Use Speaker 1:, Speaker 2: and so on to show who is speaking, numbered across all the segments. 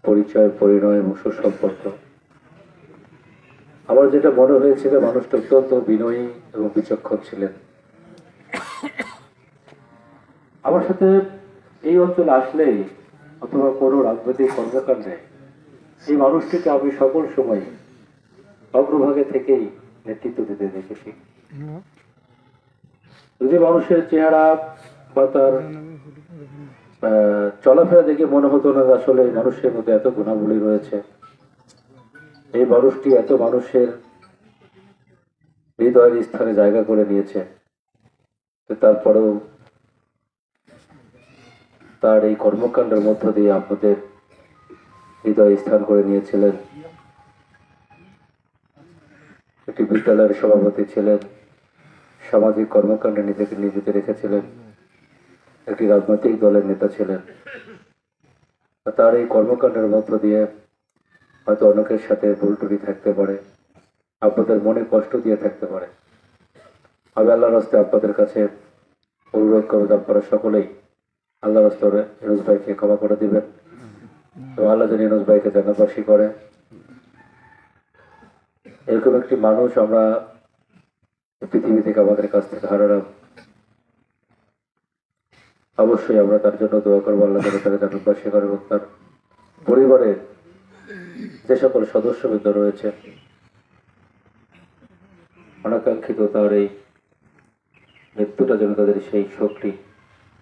Speaker 1: পরিচয়, পরিণয় এবং সুসম্পর্ক। আমার যেটা মনে হয়েছিল, মানুষটা অত্যন্ত বিনয়ী এবং বিচক্ষণ ছিলেন। আমার সাথে এই অঞ্চলে আসলেই অথবা কোনো রাজনৈতিক কর্মকাণ্ডে এই মানুষটিকে আমি সকল সময় অগ্রভাগে থেকেই নেতৃত্ব দিতে দেখেছি। যদি মানুষের চেহারা বা তার চলাফেরা দেখে মনে হতো না আসলে মানুষের মধ্যে এত গুণাবলী রয়েছে, এই মানুষটি এত মানুষের হৃদয়ের স্থানে জায়গা করে নিয়েছে। তারপরেও তার এই কর্মকাণ্ডের মধ্য দিয়ে আপনাদের হৃদয় স্থান করে নিয়েছিলেন। একটি বিদ্যালয়ের সভাপতি ছিলেন, সামাজিক কর্মকাণ্ডে নিজেকে নিয়োজিত রেখেছিলেন, একটি রাজনৈতিক দলের নেতা ছিলেন। তার এই কর্মকাণ্ডের মধ্য দিয়ে হয়তো অনেকের সাথে ভুল ত্রুটি থাকতে পারে, আপনাদের মনে কষ্ট দিয়ে থাকতে পারে। আমি আল্লাহর রাস্তে আপনাদের কাছে অনুরোধ করব, আপনারা সকলেই আল্লাহর রাস্তে ইউনুস ভাইকে ক্ষমা করে দিবেন এবং আল্লাহ যেন ইউনুস ভাইকে জান্নাতবাসী করে। এরকম একটি মানুষ আমরা পৃথিবী থেকে আমাদের কাছ থেকে হারালাম। অবশ্যই আমরা তার জন্য দোয়া করবো, আল্লাহ যেন তাকে জান্নাতবাসী করে এবং তার পরিবারের যে সকল সদস্যবৃন্দ রয়েছে অনাকাঙ্ক্ষিত তার এই মৃত্যুটা যেন তাদের সেই শক্তি,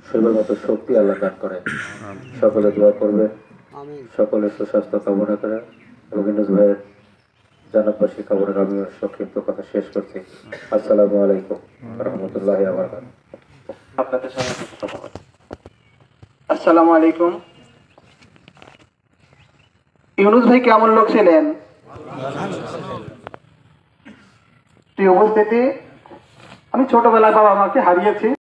Speaker 1: শৈবের মতো শক্তি আল্লাহ দান করে। সকলে দোয়া করবে, সকলের সুস্বাস্থ্য কামনা করে এবং ইউনুস ভাইয়ের জান্নাতবাসী কামনার আমি সংক্ষিপ্ত কথা শেষ করছি। আসসালামু আলাইকুম রহমতুল্লাহি ওয়া বারাকাতুহু।
Speaker 2: আপনাদের সামনে কথা বলছি। আসসালামু আলাইকুম। ইউনুস ভাই কেমন লোক ছিলেন? প্রিয় উপস্থিতি, আমি ছোটবেলায় বাবা মাকে হারিয়েছি।